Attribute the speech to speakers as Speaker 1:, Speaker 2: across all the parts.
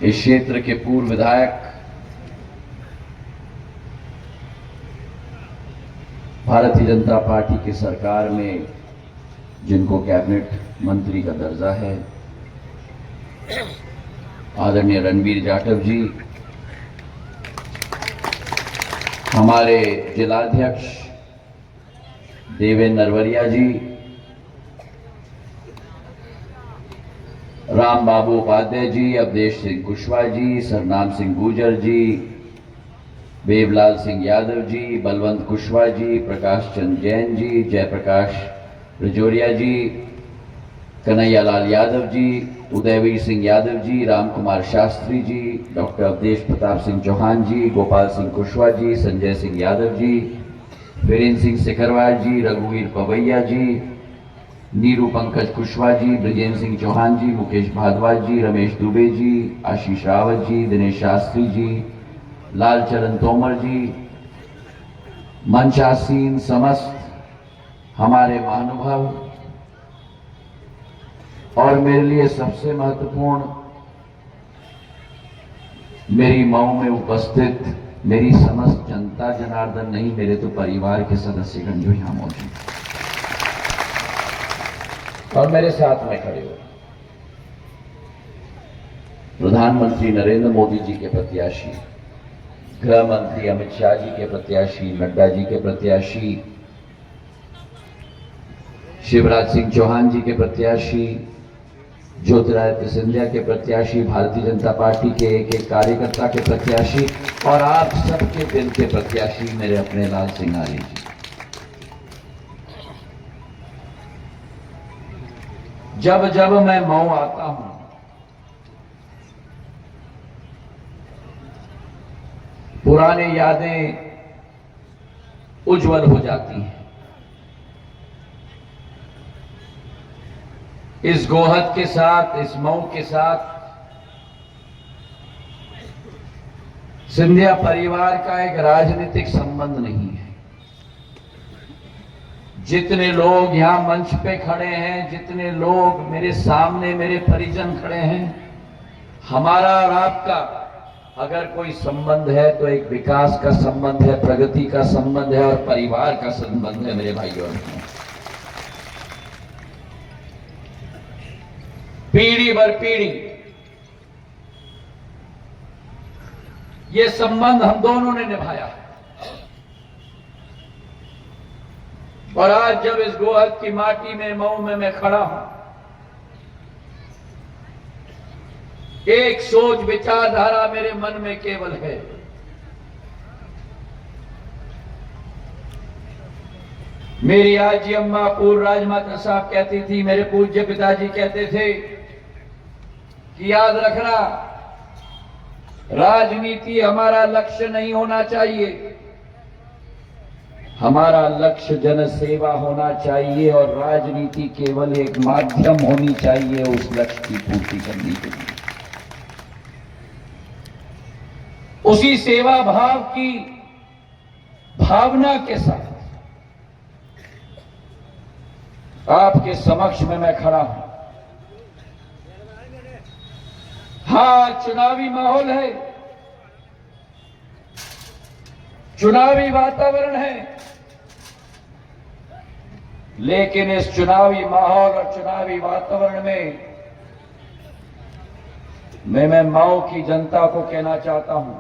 Speaker 1: इस क्षेत्र के पूर्व विधायक, भारतीय जनता पार्टी की सरकार में जिनको कैबिनेट मंत्री का दर्जा है, आदरणीय रणबीर जाटव जी, हमारे जिलाध्यक्ष देवेंद्र नरवरिया जी, राम बाबू उपाध्याय जी, अवधेश सिंह कुशवाहा जी, सरनाम सिंह गुर्जर जी, बेबलाल सिंह यादव जी, बलवंत कुशवाहा जी, प्रकाश चंद जैन जी, जयप्रकाश रजौरिया जी, कन्हैया लाल यादव जी, उदयवीर सिंह यादव जी, राम कुमार शास्त्री जी, डॉक्टर अवधेश प्रताप सिंह चौहान जी, गोपाल सिंह कुशवाहा जी, संजय सिंह यादव जी, वीरेंद्र सिंह सिकरवार जी, रघुवीर पवैया जी, नीरू पंकज कुशवाहा जी, ब्रजेंद्र सिंह चौहान जी, मुकेश भारद्वाज जी, रमेश दुबे जी, आशीष रावत जी, दिनेश शास्त्री जी, लालचरण तोमर जी, मंचासीन समस्त हमारे महानुभाव, और मेरे लिए सबसे महत्वपूर्ण मेरी मऊ में उपस्थित मेरी समस्त जनता जनार्दन नहीं, मेरे तो परिवार के सदस्यगण जो यहां मौजूद हैं और मेरे साथ में खड़े हो, प्रधानमंत्री नरेंद्र मोदी जी के प्रत्याशी, गृह मंत्री अमित शाह जी के प्रत्याशी, नड्डा जी के प्रत्याशी, शिवराज सिंह चौहान जी के प्रत्याशी, ज्योतिरादित्य सिंधिया के प्रत्याशी, भारतीय जनता पार्टी के एक एक कार्यकर्ता के प्रत्याशी और आप सबके दिल के प्रत्याशी मेरे अपने लाल सिंघानी जी। जब जब मैं मऊ आता हूं, पुरानी यादें उज्जवल हो जाती हैं। इस गोहद के साथ, इस मऊ के साथ सिंधिया परिवार का एक राजनीतिक संबंध नहीं है। जितने लोग यहां मंच पे खड़े हैं, जितने लोग मेरे सामने मेरे परिजन खड़े हैं, हमारा और आपका अगर कोई संबंध है तो एक विकास का संबंध है, प्रगति का संबंध है और परिवार का संबंध है मेरे भाइयों और बहनों। पीढ़ी भर पीढ़ी ये संबंध हम दोनों ने निभाया है और आज जब इस गोहद की माटी में, मऊ में मैं खड़ा हूं, एक सोच विचारधारा मेरे मन में केवल है, मेरी आजी अम्मा पूर्व राजमाता साहब कहती थी, मेरे पूज्य पिताजी कहते थे कि याद रखना, राजनीति हमारा लक्ष्य नहीं होना चाहिए, हमारा लक्ष्य जन सेवा होना चाहिए और राजनीति केवल एक माध्यम होनी चाहिए उस लक्ष्य की पूर्ति करने के लिए। उसी सेवा भाव की भावना के साथ आपके समक्ष में मैं खड़ा हूं। हां, चुनावी माहौल है, चुनावी वातावरण है, लेकिन इस चुनावी माहौल और चुनावी वातावरण में मैं मऊ की जनता को कहना चाहता हूं,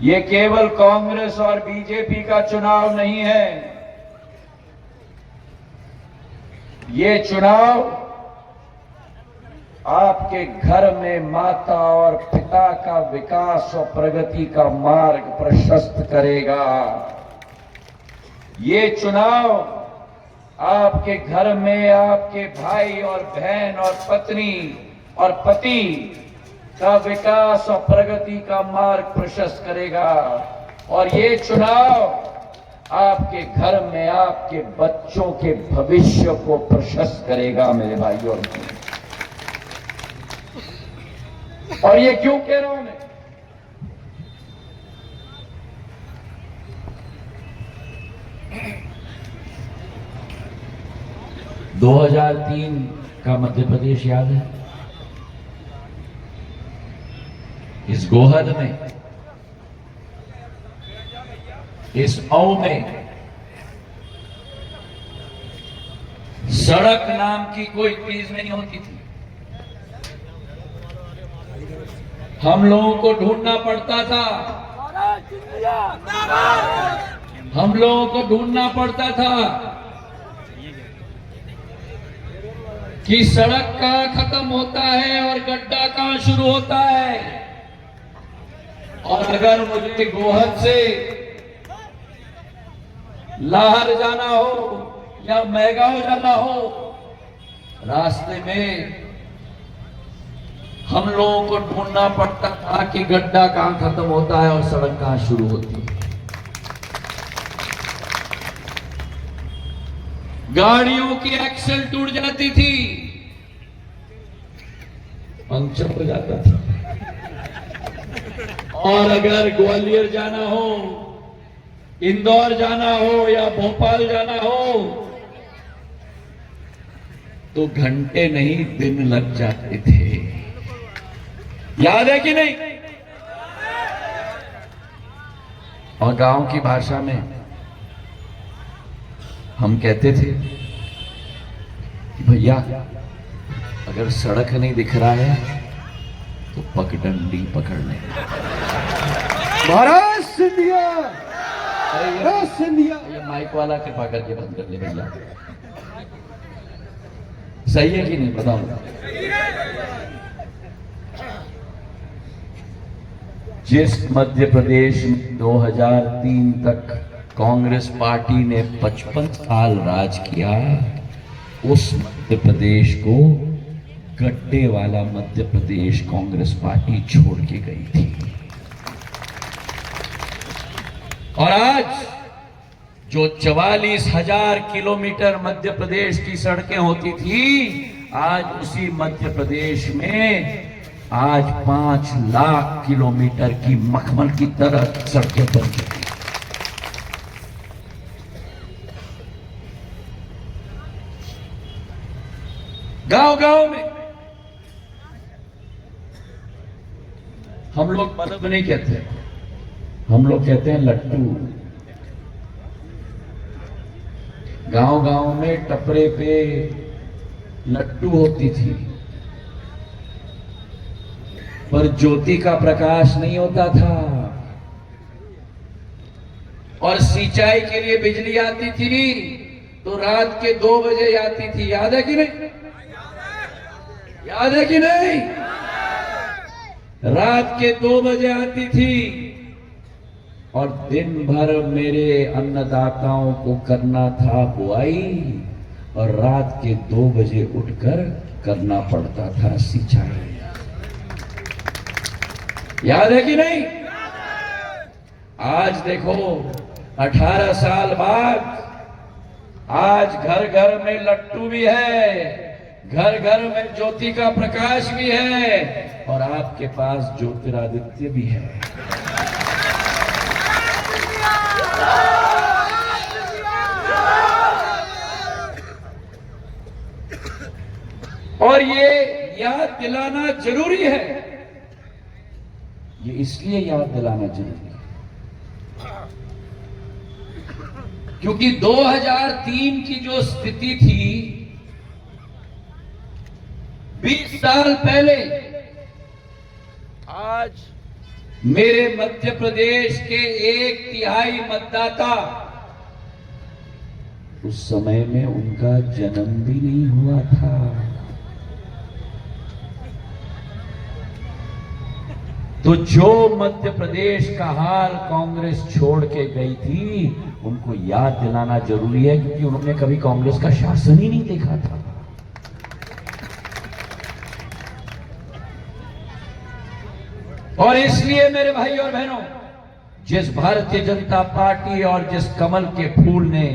Speaker 1: ये केवल कांग्रेस और बीजेपी का चुनाव नहीं है, ये चुनाव आपके घर में माता और पिता का विकास और प्रगति का मार्ग प्रशस्त करेगा। ये चुनाव आपके घर में आपके भाई और बहन और पत्नी और पति का विकास और प्रगति का मार्ग प्रशस्त करेगा और ये चुनाव आपके घर में आपके बच्चों के भविष्य को प्रशस्त करेगा मेरे भाइयों और बहनों। और ये क्यों कह रहा हूं मैं? (2003) का मध्य प्रदेश याद है, इस गोहद में, इस मऊ में सड़क नाम की कोई चीज नहीं होती थी। हम लोगों को ढूंढना पड़ता था, हम लोगों को ढूंढना पड़ता था कि सड़क कहां खत्म होता है और गड्ढा कहां शुरू होता है। और अगर मुझे गोहद से लाहर जाना हो या मैगांव जाना हो, रास्ते में हम लोगों को ढूंढना पड़ता था कि गड्ढा कहां खत्म होता है और सड़क कहां शुरू होती है। गाड़ियों की एक्सल टूट जाती थी, पंक्चर हो जाता था। और अगर ग्वालियर जाना हो, इंदौर जाना हो या भोपाल जाना हो तो घंटे नहीं दिन लग जाते थे। याद है कि नहीं? और गांव की भाषा में हम कहते थे कि भैया अगर सड़क नहीं दिख रहा है तो पगडंडी पकड़ ले।
Speaker 2: महाराज सिंधिया, महाराज सिंधिया,
Speaker 1: ये माइक वाला कृपा करके बंद कर ले भैया। सही है कि नहीं बताओ? जिस मध्य प्रदेश में 2003 तक कांग्रेस पार्टी ने 55 साल राज किया, उस मध्य प्रदेश को गड्ढे वाला मध्य प्रदेश कांग्रेस पार्टी छोड़ के गई थी। और आज जो 44,000 किलोमीटर मध्य प्रदेश की सड़कें होती थी, आज उसी मध्य प्रदेश में आज 5 लाख किलोमीटर की मखमल की तरह सड़कें बन चुकी। गांव गांव में हम लोग बल्ब नहीं कहते, हम लोग कहते हैं लट्टू। गांव गांव में टपरे पे लट्टू होती थी, पर ज्योति का प्रकाश नहीं होता था। और सिंचाई के लिए बिजली आती थी तो रात के 2 बजे आती थी। याद है कि नहीं? याद है कि नहीं? रात के 2 बजे आती थी और दिन भर मेरे अन्नदाताओं को करना था बुआई, और रात के 2 बजे उठकर करना पड़ता था सिंचाई। याद है कि नहीं? आज देखो 18 साल बाद आज घर घर में लट्टू भी है, घर घर में ज्योति का प्रकाश भी है, और आपके पास ज्योतिरादित्य भी है। और ये याद दिलाना जरूरी है, ये इसलिए याद दिलाना जरूरी है क्योंकि 2003 की जो स्थिति थी, 20 साल पहले आज मेरे मध्य प्रदेश के 1/3 मतदाता, उस समय में उनका जन्म भी नहीं हुआ था। तो जो मध्य प्रदेश का हाल कांग्रेस छोड़ के गई थी, उनको याद दिलाना जरूरी है, क्योंकि उन्होंने कभी कांग्रेस का शासन ही नहीं देखा था। और इसलिए मेरे भाई और बहनों, जिस भारतीय जनता पार्टी और जिस कमल के फूल ने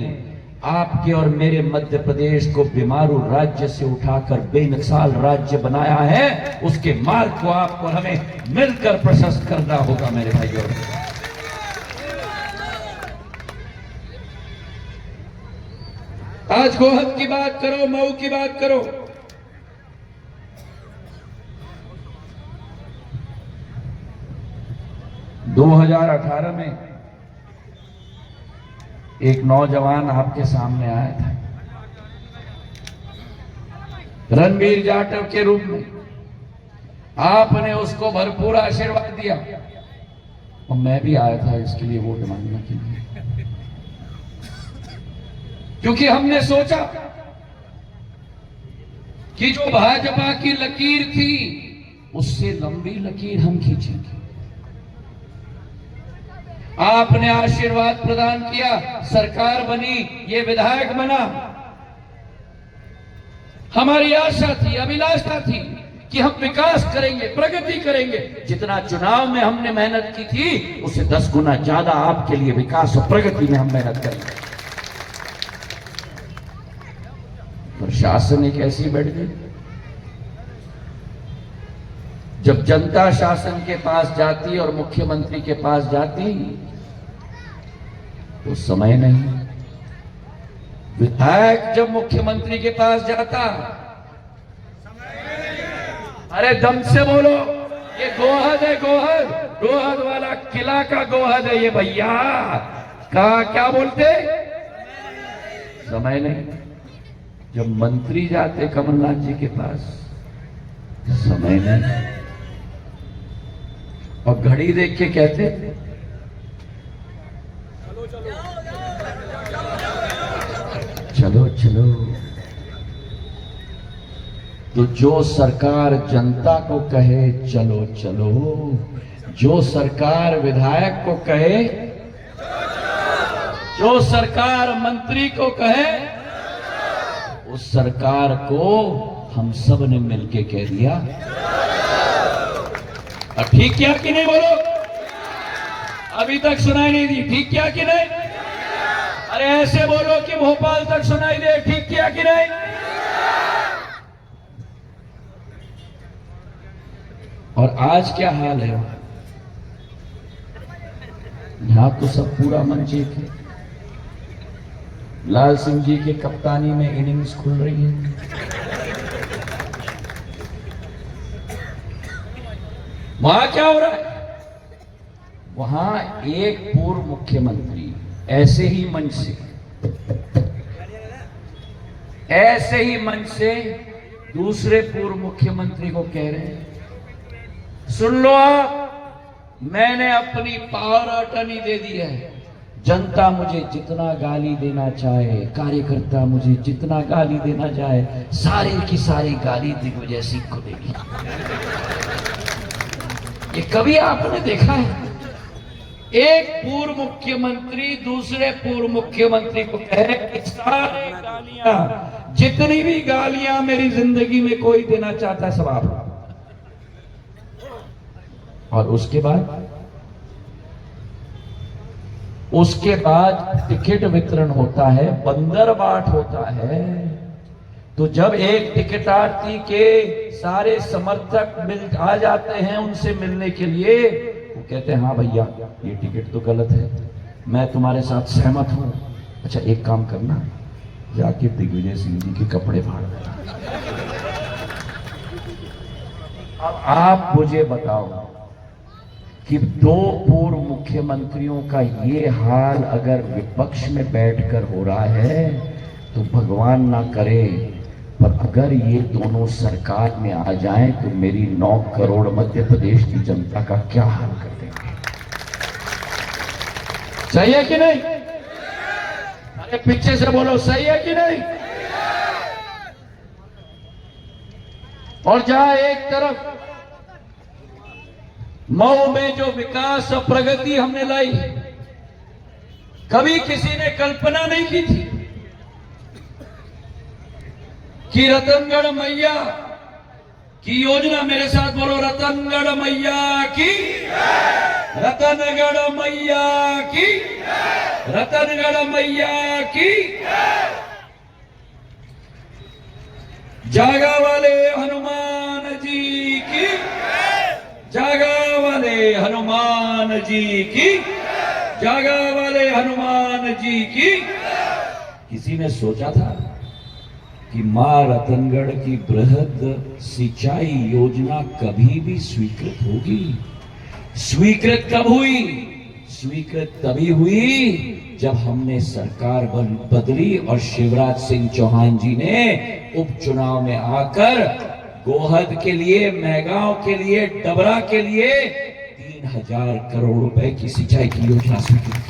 Speaker 1: आपके और मेरे मध्य प्रदेश को बीमारू राज्य से उठाकर बेमिसाल राज्य बनाया है, उसके मार्ग को आपको हमें मिलकर प्रशस्त करना होगा मेरे भाइयों। आज गोहद की बात करो, मऊ की बात करो,
Speaker 3: 2018 में एक नौजवान आपके सामने आया था रणबीर जाटव के रूप में। आपने उसको भरपूर आशीर्वाद दिया और मैं भी आया था इसके लिए वोट मांगने के लिए, क्योंकि हमने सोचा कि जो भाजपा की लकीर थी उससे लंबी लकीर हम खींचेंगे। आपने आशीर्वाद प्रदान किया, सरकार बनी, ये विधायक बना। हमारी आशा थी, अभिलाषा थी कि हम विकास करेंगे, प्रगति करेंगे। जितना चुनाव में हमने मेहनत की थी उससे 10 गुना ज्यादा आपके लिए विकास और प्रगति में हम मेहनत करेंगे। प्रशासन एक ऐसी बैठ गई, जब जनता शासन के पास जाती और मुख्यमंत्री के पास जाती तो समय नहीं। विधायक जब मुख्यमंत्री के पास जाता, अरे दम से बोलो, ये गोहद है, गोहद, गोहद वाला किला का गोहद है ये भैया। क्या बोलते? समय नहीं। जब मंत्री जाते कमलनाथ जी के पास, समय नहीं। और घड़ी देख के कहते चलो चलो। तो जो सरकार जनता को कहे चलो चलो, जो सरकार विधायक को कहे, जो सरकार मंत्री को कहे, उस सरकार को हम सब ने मिलके कह दिया। ठीक किया कि नहीं बोलो? अभी तक सुनाई नहीं दी। ठीक किया कि नहीं? अरे ऐसे बोलो कि भोपाल तक सुनाई दे। ठीक किया कि नहीं? और आज क्या हाल है? यहां तो सब पूरा मंच एक है। लाल सिंह जी के कप्तानी में इनिंग्स खुल रही है। वहां क्या हो रहा है? वहां एक पूर्व मुख्यमंत्री ऐसे ही मंच से दूसरे पूर्व मुख्यमंत्री को कह रहे हैं, सुन लो आप, मैंने अपनी पावर अटर्नी दे दी है। जनता मुझे जितना गाली देना चाहे, कार्यकर्ता मुझे जितना गाली देना चाहे, सारी की सारी गाली दिग्विजय सिंह को देगी। ये कभी आपने देखा है? एक पूर्व मुख्यमंत्री दूसरे पूर्व मुख्यमंत्री को कहे कि सारी गालियां, जितनी भी गालियां मेरी जिंदगी में कोई देना चाहता है सब आप। और उसके बाद टिकट वितरण होता है, बंदर बाट होता है। तो जब एक टिकटार्थी के सारे समर्थक आ जाते हैं उनसे मिलने के लिए, वो कहते हैं हाँ भैया ये टिकट तो गलत है, मैं तुम्हारे साथ सहमत हूं। अच्छा एक काम करना, जाके दिग्विजय सिंह जी के कपड़े फाड़ देना। अब आप मुझे बताओ कि दो पूर्व मुख्यमंत्रियों का ये हाल अगर विपक्ष में बैठकर हो रहा है तो भगवान ना करे, पर अगर ये दोनों सरकार में आ जाएं तो मेरी 9 करोड़ मध्य प्रदेश की जनता का क्या हाल कर देंगे। सही है कि नहीं? अरे पीछे से बोलो, सही है कि नहीं? और जहां एक तरफ मऊ में जो विकास और प्रगति हमने लाई, कभी किसी ने कल्पना नहीं की थी कि रतनगढ़ मैया की योजना, मेरे साथ बोलो, रतनगढ़ मैया की, रतनगढ़ मैया की, रतनगढ़ मैया की, जागा वाले हनुमान जी की, जागा वाले हनुमान जी की, जागा वाले हनुमान जी की। किसी ने सोचा था कि मां रतनगढ़ की बृहद सिंचाई योजना कभी भी स्वीकृत होगी? स्वीकृत कब हुई? स्वीकृत तभी हुई जब हमने सरकार बदली और शिवराज सिंह चौहान जी ने उपचुनाव में आकर गोहद के लिए, मैगांव के लिए, डबरा के लिए 3000 करोड़ रुपए की सिंचाई की योजना स्वीकृत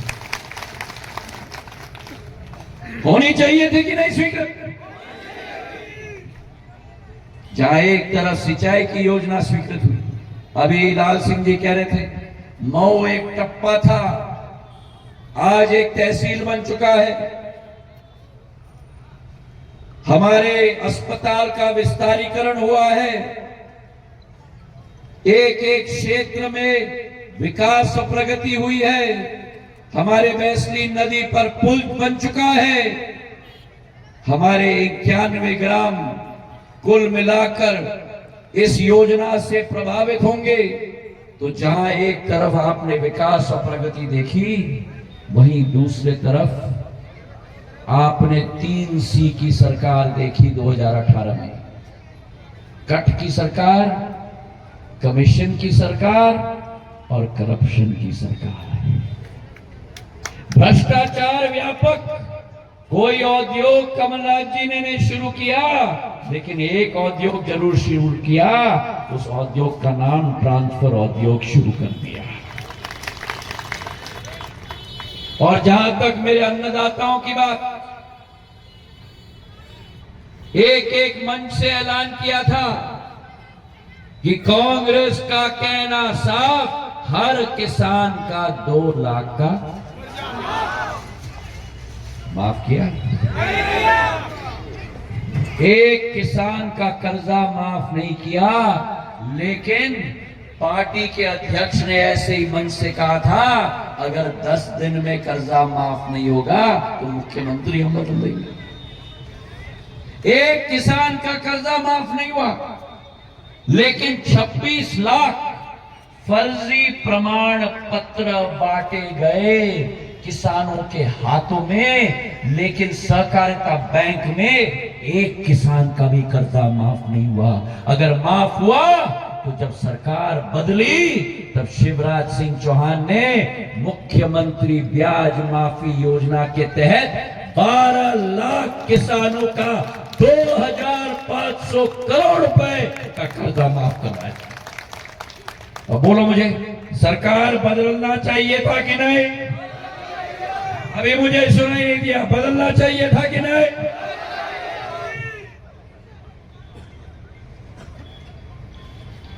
Speaker 3: होनी चाहिए थी कि नहीं स्वीकृत? जहां एक तरफ सिंचाई की योजना स्वीकृत हुई, अभी लाल सिंह जी कह रहे थे मऊ एक टप्पा था, आज एक तहसील बन चुका है। हमारे अस्पताल का विस्तारीकरण हुआ है, एक एक क्षेत्र में विकास और प्रगति हुई है। हमारे बैसली नदी पर पुल बन चुका है। हमारे 91 ग्राम कुल मिलाकर इस योजना से प्रभावित होंगे। तो जहां एक तरफ आपने विकास और प्रगति देखी, वहीं दूसरे तरफ आपने 3C की सरकार देखी 2018 में। कट की सरकार, कमीशन की सरकार और करप्शन की सरकार। भ्रष्टाचार व्यापक। कोई उद्योग कमलनाथ जी ने शुरू किया, लेकिन एक उद्योग जरूर शुरू किया, उस उद्योग का नाम ट्रांसफर उद्योग शुरू कर दिया। और जहां तक मेरे अन्नदाताओं की बात, एक एक मंच से ऐलान किया था कि कांग्रेस का कहना साफ, हर किसान का 2 लाख का माफ किया। एक किसान का कर्जा माफ नहीं किया, लेकिन पार्टी के अध्यक्ष ने ऐसे ही मंच से कहा था अगर 10 दिन में कर्जा माफ नहीं होगा तो मुख्यमंत्री हम बदल देंगे। एक किसान का कर्जा माफ नहीं हुआ, लेकिन 26 लाख फर्जी प्रमाण पत्र बांटे गए किसानों के हाथों में, लेकिन सहकारिता बैंक में एक किसान का भी कर्जा माफ नहीं हुआ। अगर माफ हुआ तो जब सरकार बदली तब शिवराज सिंह चौहान ने मुख्यमंत्री ब्याज माफी योजना के तहत 12 लाख किसानों का 2500 करोड़ रुपए का कर्जा माफ करवाया। अब बोलो मुझे, सरकार बदलना चाहिए था कि नहीं? अभी मुझे सुनाई नहीं दिया, बदलना चाहिए था कि नहीं?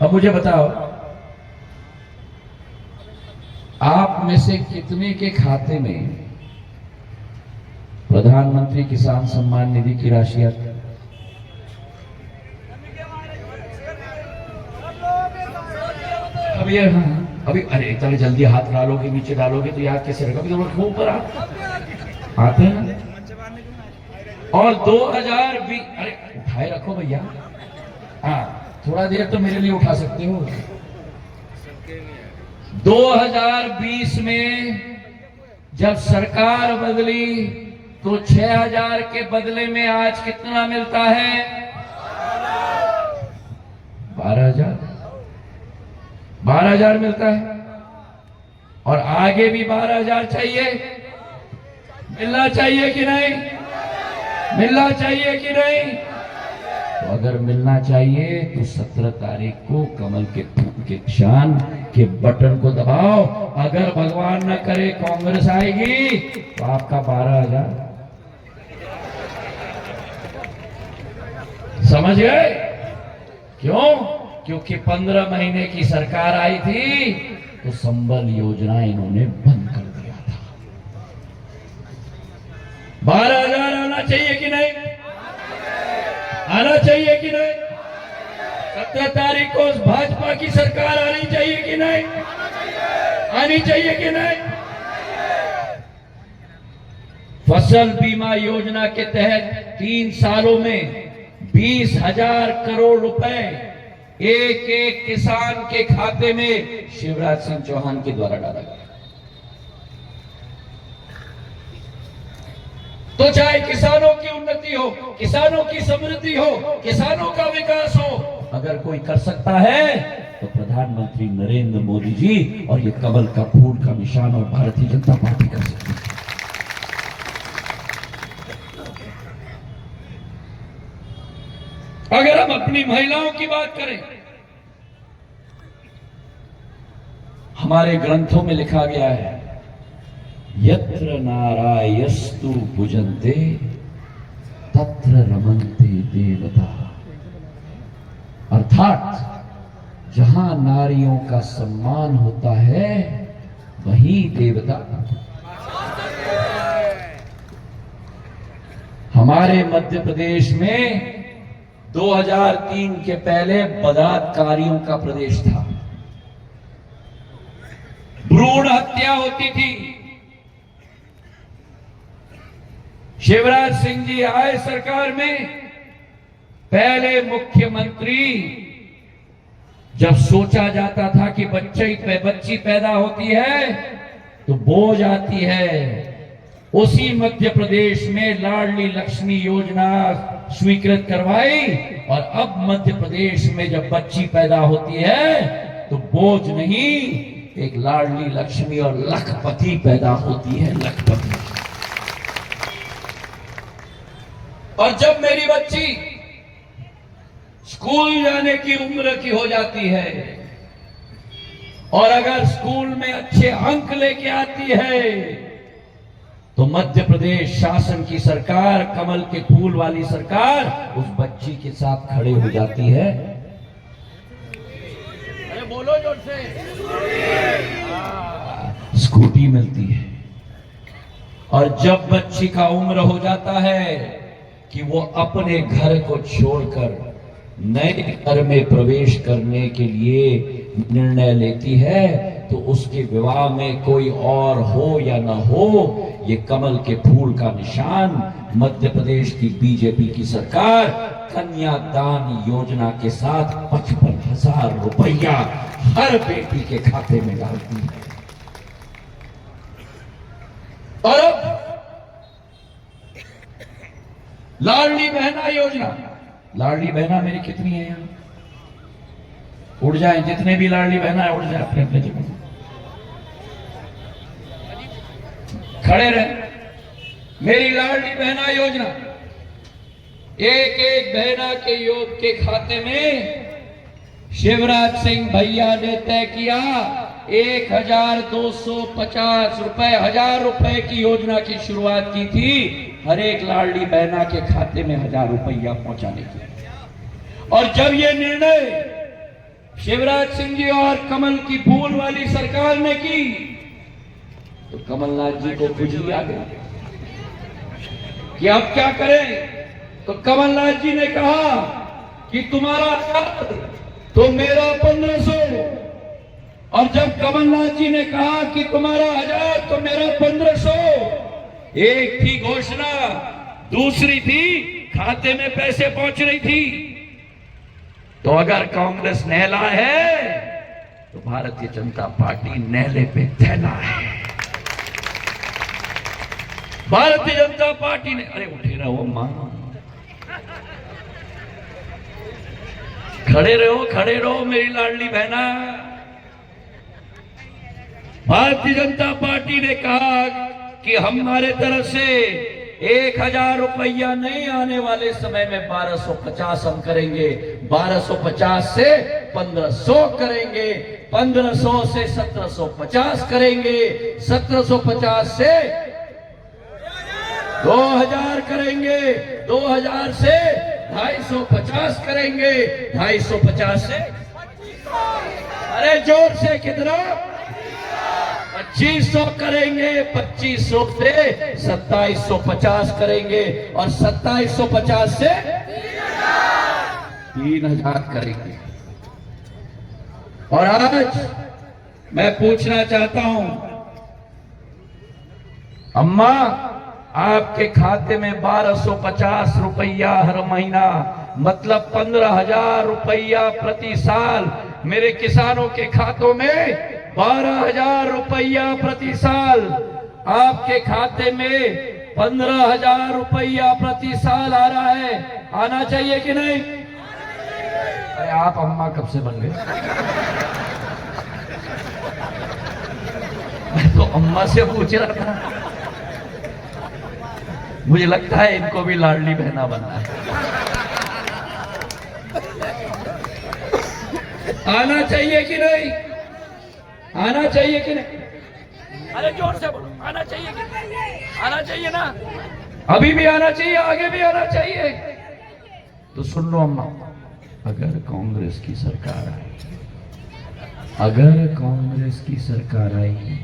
Speaker 3: अब मुझे बताओ, आप में से कितने के खाते में प्रधानमंत्री किसान सम्मान निधि की राशि आती है? अभी अभी अरे इतना जल्दी हाथ डालोगे, नीचे डालोगे तो याद कैसे रहेगा? अभी तो ऊपर आते हैं। और 2020, अरे उठाए रखो भैया, हाँ थोड़ा देर तो मेरे लिए उठा सकते हो। 2020 में जब सरकार बदली तो 6000 के बदले में आज कितना मिलता है? 12,000 मिलता है। और आगे भी 12,000 चाहिए। मिलना चाहिए कि नहीं? मिलना चाहिए कि नहीं? तो अगर मिलना चाहिए तो 17 तारीख को कमल के फूल के निशान के बटन को दबाओ। अगर भगवान न करे कांग्रेस आएगी तो आपका 12,000 समझ गए? क्यों? क्योंकि 15 महीने की सरकार आई थी तो संबल योजना इन्होंने बंद कर दिया था। 12,000 आना चाहिए कि नहीं? आना चाहिए कि नहीं? 17 तारीख को भाजपा की सरकार आनी चाहिए कि नहीं? आनी चाहिए कि नहीं? फसल बीमा योजना के तहत 3 सालों में 20,000 करोड़ रुपए एक एक किसान के खाते में शिवराज सिंह चौहान के द्वारा डाला गया। तो चाहे किसानों की उन्नति हो, किसानों की समृद्धि हो, किसानों का विकास हो, अगर कोई कर सकता है तो प्रधानमंत्री नरेंद्र मोदी जी और ये कमल का फूल का निशान और भारतीय जनता पार्टी कर सकती है। अगर हम अपनी महिलाओं की बात करें, हमारे ग्रंथों में लिखा गया है, यत्र नारायस्तु भुजन्ते तत्र रमन्ते देवता। अर्थात जहां नारियों का सम्मान होता है वहीं देवता। हमारे मध्य प्रदेश में 2003 के पहले बलात्कारियों का प्रदेश था, भ्रूण हत्या होती थी। शिवराज सिंह जी आए सरकार में, पहले मुख्यमंत्री जब सोचा जाता था कि बच्ची पैदा होती है तो बोझ आती है, उसी मध्य प्रदेश में लाडली लक्ष्मी योजना स्वीकृत करवाई और अब मध्य प्रदेश में जब बच्ची पैदा होती है तो बोझ नहीं, एक लाडली लक्ष्मी और लखपति पैदा होती है, लखपति। और जब मेरी बच्ची स्कूल जाने की उम्र की हो जाती है और अगर स्कूल में अच्छे अंक लेके आती है तो मध्य प्रदेश शासन की सरकार, कमल के फूल वाली सरकार, उस बच्ची के साथ खड़े हो जाती है। अरे बोलो जोर से। स्कूटी मिलती है। और जब बच्ची का उम्र हो जाता है कि वो अपने घर को छोड़कर नए घर में प्रवेश करने के लिए निर्णय लेती है, तो उसके विवाह में कोई और हो या न हो, ये कमल के फूल का निशान मध्य प्रदेश की बीजेपी की सरकार कन्यादान योजना के साथ 55,000 रुपया हर बेटी के खाते में डालती है। और अब लाडली बहना योजना, लाडली बहना मेरी कितनी है यहाँ? उड़ जाए, जितने भी लाडली बहना है उड़ जाए अपने अपने जगह, खड़े रहे। मेरी लाडली बहना योजना, एक एक बहना के योग के खाते में शिवराज सिंह भैया ने तय किया 1,250 रुपए, 1,000 रुपए की योजना की शुरुआत की थी, हर एक लाडली बहना के खाते में 1,000 रुपया पहुंचाने की। और जब यह निर्णय शिवराज सिंह जी और कमल की फूल वाली सरकार ने की तो कमलनाथ जी को खुशी आ गई कि अब क्या करें। तो कमलनाथ जी ने कहा कि तुम्हारा 1,000 तो मेरा 1,500, और जब कमलनाथ जी ने कहा कि तुम्हारा 1,000 तो मेरा 1,500, एक थी घोषणा, दूसरी थी खाते में पैसे पहुंच रही थी। तो अगर कांग्रेस नहला है तो भारतीय जनता पार्टी नहले पे थैला है। भारतीय जनता पार्टी ने, अरे उठे रहो मां, खड़े रहो मेरी लाडली बहना। भारतीय जनता पार्टी ने कहा कि हमारे तरफ से 1,000 रुपया नहीं, आने वाले समय में 1,250 हम करेंगे, 1,250 से 1,500 करेंगे, 1,500 से 1,750 करेंगे, 1,750 से 2,000 करेंगे, 2,000 से 250 करेंगे, 250 से, अरे जोर से कितना, 2,500 करेंगे, 2,500 से 2,750 करेंगे और 2,750 से 3,000 करेंगे। और आज मैं पूछना चाहता हूं, अम्मा आपके खाते में 1,250 रुपया हर महीना, मतलब 15,000 रुपया प्रति साल। मेरे किसानों के खातों में 12,000 रुपया प्रति साल, आपके खाते में 15,000 रुपया प्रति साल आ रहा है। आना चाहिए कि नहीं? अरे आप अम्मा कब से बन गए? मैं तो अम्मा से पूछ रहा था। मुझे लगता है इनको भी लाडली बहना बनना है। आना चाहिए कि नहीं? आना चाहिए कि नहीं? अरे जोर से बोलो, आना चाहिए कि नहीं? आना चाहिए ना? अभी भी आना चाहिए, आगे भी आना चाहिए। तो सुन लो अम्मा, अगर कांग्रेस की सरकार आई, अगर कांग्रेस की सरकार आई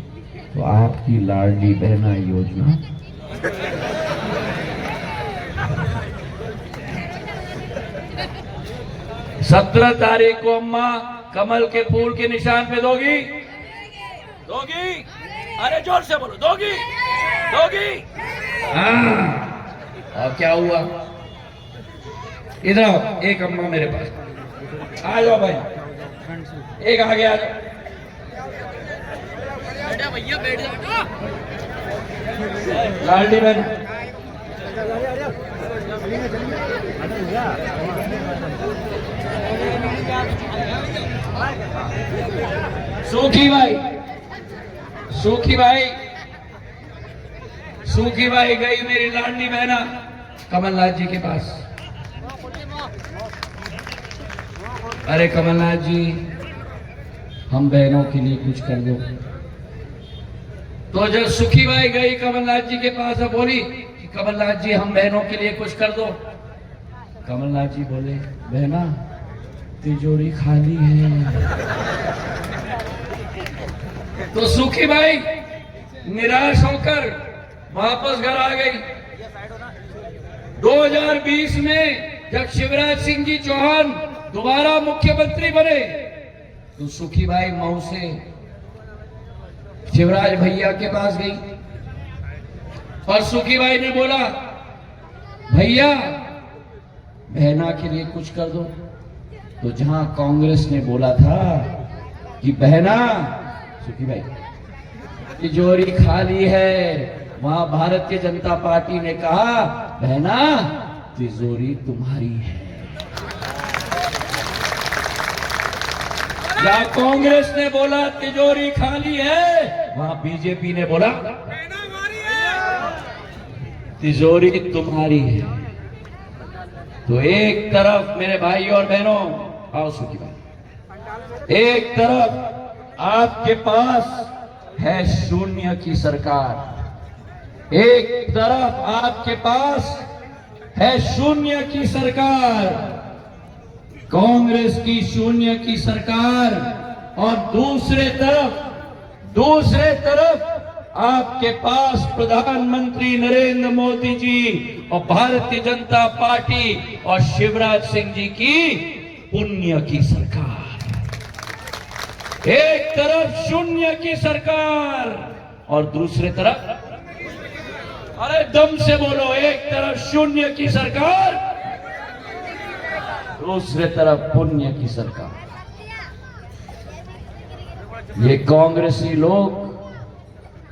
Speaker 3: तो आपकी लाडली बहना योजना 17 तारीख को अम्मा कमल के फूल के निशान पे दोगी? दोगी? अरे जोर से बोलो, दोगी? दोगी? हाँ। और क्या हुआ? इधर आओ, एक अम्मा मेरे पास आ जाओ भाई, एक आगे आ जाओ। भैया बैठ जाओ। लाडली बहन, सूखी भाई, सूखी भाई, सूखी भाई गई मेरी लाडली बहना कमलनाथ जी के पास। अरे कमलनाथ जी, हम बहनों के लिए कुछ कर दो। तो जब सुखी बाई गई कमलनाथ जी के पास और बोली कि कमलनाथ जी हम बहनों के लिए कुछ कर दो, कमलनाथ जी बोले बहना तिजोरी खाली है। तो सुखी बाई निराश होकर वापस घर आ गई। 2020 में जब शिवराज सिंह जी चौहान दोबारा मुख्यमंत्री बने तो सुखी बाई मऊ से शिवराज भैया के पास गई और सुखी बाई ने बोला भैया बहना के लिए कुछ कर दो। तो जहां कांग्रेस ने बोला था कि बहना, सुखी बाई तिजोरी खाली है, वहां भारतीय जनता पार्टी ने कहा बहना तिजोरी तुम्हारी है। जहां कांग्रेस ने बोला तिजोरी खाली है, वहां बीजेपी ने बोला तिजोरी तुम्हारी है। तो एक तरफ मेरे भाई और बहनों, आओ सुखी भाई, एक तरफ आपके पास है शून्य की सरकार, एक तरफ आपके पास है शून्य की सरकार, कांग्रेस की शून्य की सरकार, और दूसरे तरफ आपके पास प्रधानमंत्री नरेंद्र मोदी जी और भारतीय जनता पार्टी और शिवराज सिंह जी की पुण्य की सरकार। एक तरफ शून्य की सरकार और दूसरे तरफ, अरे दम से बोलो, एक तरफ शून्य की सरकार, दूसरे तरफ पुण्य की सरकार। ये कांग्रेसी लोग,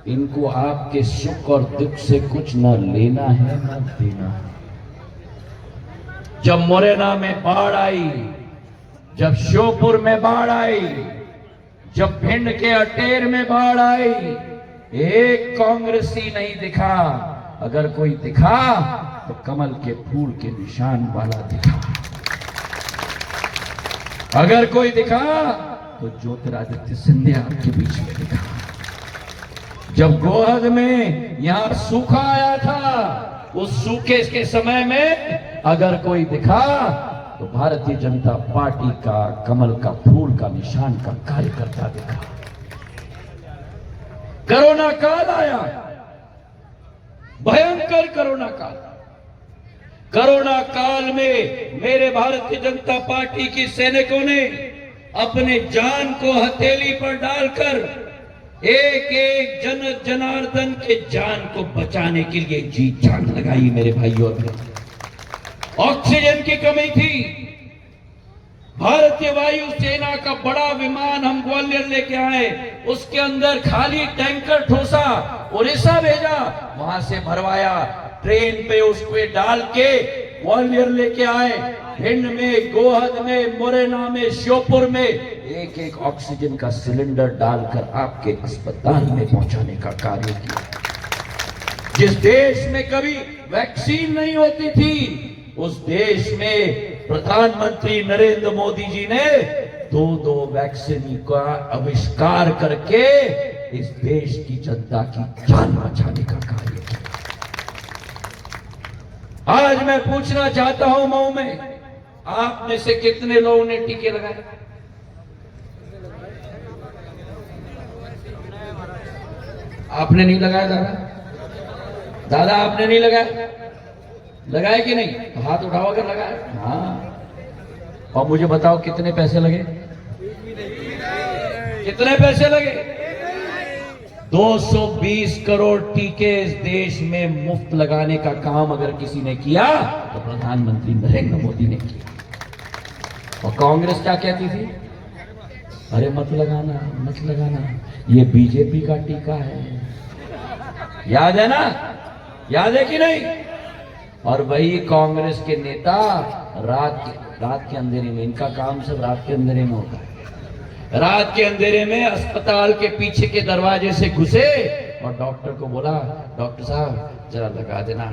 Speaker 3: इनको आपके सुख और दुख से कुछ न लेना है न देना है। जब मुरैना में बाढ़ आई, जब श्योपुर में बाढ़ आई, जब भिंड के अटेर में बाढ़ आई, एक कांग्रेसी नहीं दिखा। अगर कोई दिखा तो कमल के फूल के निशान वाला दिखा। अगर कोई दिखा तो ज्योतिरादित्य सिंधिया के बीच में दिखा। जब गोहद में यहां सूखा आया था, उस सूखे के समय में अगर कोई दिखा तो भारतीय जनता पार्टी का कमल का फूल का निशान का कार्यकर्ता दिखा। कोरोना काल आया, भयंकर कोरोना काल। कोरोना काल में मेरे भारतीय जनता पार्टी की सैनिकों ने अपने जान को हथेली पर डालकर एक एक जन जनार्दन के जान को बचाने के लिए जी जान लगाई। मेरे भाइयों और बहनों, ऑक्सीजन की कमी थी, भारतीय वायुसेना का बड़ा विमान हम ग्वालियर लेके आए, उसके अंदर खाली टैंकर ठोसा, उड़ीसा भेजा, वहां से भरवाया, ट्रेन पे उसको डाल के ग्वालियर लेके आए, भिंड में, गोहद में, मुरैना में, श्योपुर में एक एक ऑक्सीजन का सिलेंडर डालकर आपके अस्पताल में पहुंचाने का कार्य किया। जिस देश में कभी वैक्सीन नहीं होती थी, उस देश में प्रधानमंत्री नरेंद्र मोदी जी ने दो वैक्सीन का आविष्कार करके इस देश की जनता की जान बचाने का कार्य किया। आज मैं पूछना चाहता हूं, मऊ में आप में से कितने लोगों ने टीके लगाए? आपने नहीं लगाया दादा? दादा आपने नहीं लगाया? लगाया कि नहीं? तो हाथ उठाओ अगर लगाया। हाँ, और मुझे बताओ कितने पैसे लगे? कितने पैसे लगे? 220 करोड़ टीके इस देश में मुफ्त लगाने का काम अगर किसी ने किया तो प्रधानमंत्री नरेंद्र मोदी ने किया। और कांग्रेस क्या कहती थी? अरे मत लगाना, मत लगाना, ये बीजेपी का टीका है। याद है ना? याद है कि नहीं? और वही कांग्रेस के नेता रात के अंधेरे में, इनका काम सब रात के अंधेरे में होता है, रात के अंधेरे में अस्पताल के पीछे के दरवाजे से घुसे और डॉक्टर को बोला, डॉक्टर साहब जरा लगा देना।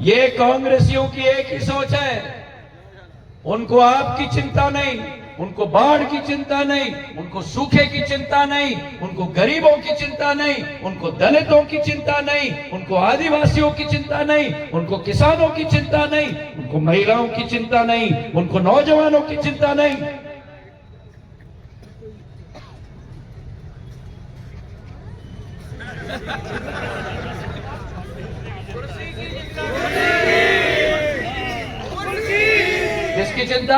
Speaker 3: ये कांग्रेसियों की एक ही सोच है, उनको आपकी चिंता नहीं, उनको बाढ़ की चिंता नहीं, उनको सूखे की चिंता नहीं, उनको गरीबों की चिंता नहीं, उनको दलितों की चिंता नहीं, उनको आदिवासियों की चिंता नहीं, उनको किसानों की चिंता नहीं, उनको महिलाओं की चिंता नहीं, उनको नौजवानों की चिंता नहीं। किसकी चिंता?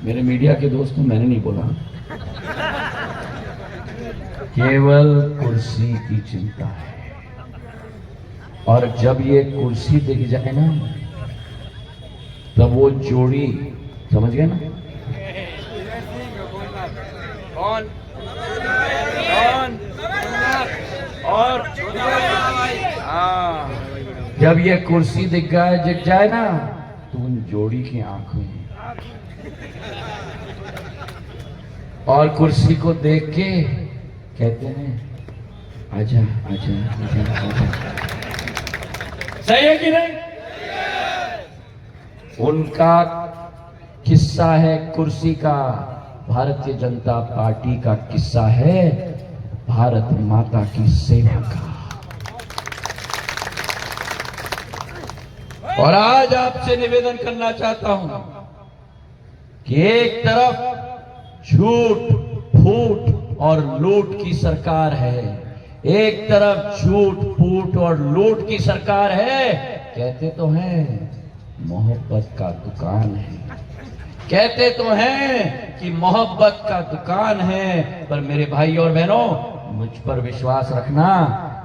Speaker 3: मेरे मीडिया के दोस्तों, मैंने नहीं बोला, केवल कुर्सी की चिंता है। और जब ये कुर्सी दिख जाए ना, तब वो जोड़ी, समझ गए ना? कौन और हाँ, जब ये कुर्सी दिख जाए ना, तो उन जोड़ी की आंख में और कुर्सी को देख के कहते हैं आजा आजा आजा आजा। सही है कि नहीं? उनका किस्सा है कुर्सी का, भारतीय जनता पार्टी का किस्सा है भारत माता की सेवा का। और आज आपसे निवेदन करना चाहता हूं कि एक तरफ झूठ, फूट और लूट की सरकार है, एक तरफ झूठ, फूट और लूट की सरकार है। कहते तो हैं मोहब्बत का दुकान है, कहते तो हैं कि मोहब्बत का दुकान है, पर मेरे भाई और बहनों, मुझ पर विश्वास रखना,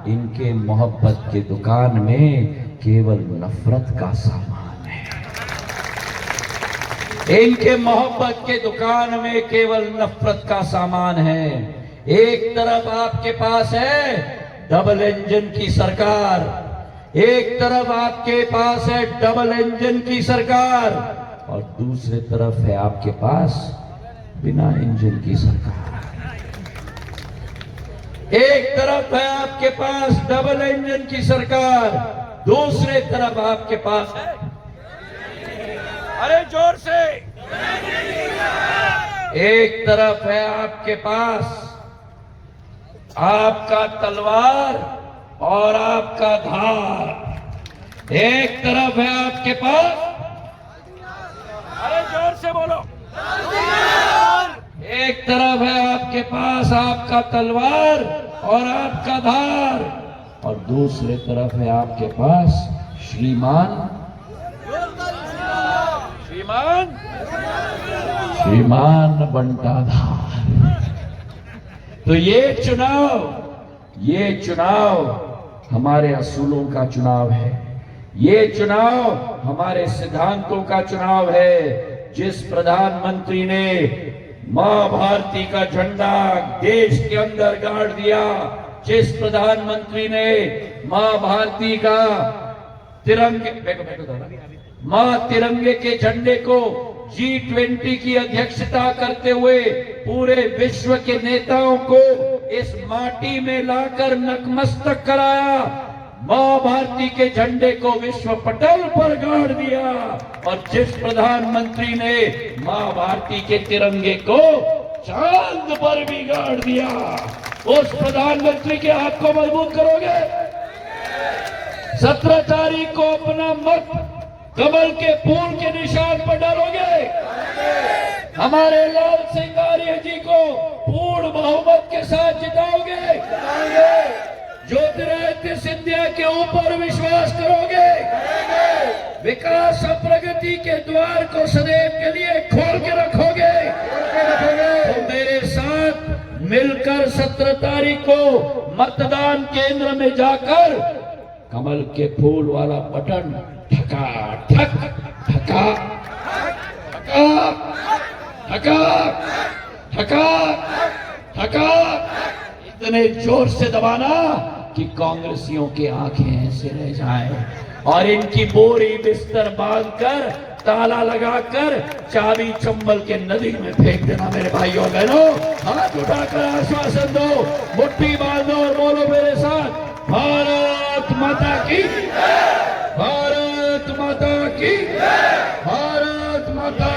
Speaker 3: इनके मोहब्बत के दुकान में केवल नफरत का सामान है। इनके मोहब्बत के दुकान में केवल नफरत का सामान है। एक तरफ आपके पास है डबल इंजन की सरकार, एक तरफ आपके पास है डबल इंजन की सरकार, और दूसरे तरफ है आपके पास बिना इंजन की सरकार। एक तरफ है आपके पास डबल इंजन की सरकार, दूसरे तरफ आपके पास है, अरे जोर से, एक तरफ है आपके पास आपका तलवार और आपका धार, एक तरफ है आपके पास, अरे जोर से बोलो, एक तरफ है आपके पास आपका तलवार और आपका धार, और दूसरे तरफ है आपके पास श्रीमान बंटाधार। तो ये चुनाव हमारे असूलों का चुनाव है, ये चुनाव हमारे सिद्धांतों का चुनाव है। जिस प्रधानमंत्री ने मां भारती का झंडा देश के अंदर गाड़ दिया। जिस प्रधानमंत्री ने मां भारती का मां तिरंगे के झंडे को G20 की अध्यक्षता करते हुए पूरे विश्व के नेताओं को इस माटी में लाकर नतमस्तक कराया, मां भारती के झंडे को विश्व पटल पर गाड़ दिया। और जिस प्रधानमंत्री ने मां भारती के तिरंगे को चांद पर भी गाड़ दिया, उस प्रधानमंत्री के हाथ को मजबूत करोगे? 17 तारीख को अपना मत कमल के फूल के निशान पर डालोगे? हमारे लाल सिंह आर्य जी को पूर्ण बहुमत के साथ जिताओगे? ज्योतिरादित्य सिंधिया के ऊपर विश्वास करोगे? विकास और प्रगति के द्वार को सदैव के लिए खोल के रखोगे? तो मेरे साथ मिलकर 17 तारीख को मतदान केंद्र में जाकर कमल के फूल वाला बटन ठका ठक ठका ठका ठका ठका ठका इतने जोर से दबाना कि कांग्रेसियों की आंखें ऐसे रह जाएं और इनकी बोरी बिस्तर बांधकर ताला लगाकर चाबी चंबल के नदी में फेंक देना। मेरे भाइयों बहनों, हाथ उठाकर आश्वासन दो, मुट्ठी बांधो और बोलो मेरे साथ, भारत माता की, भारत माता की, भारत माता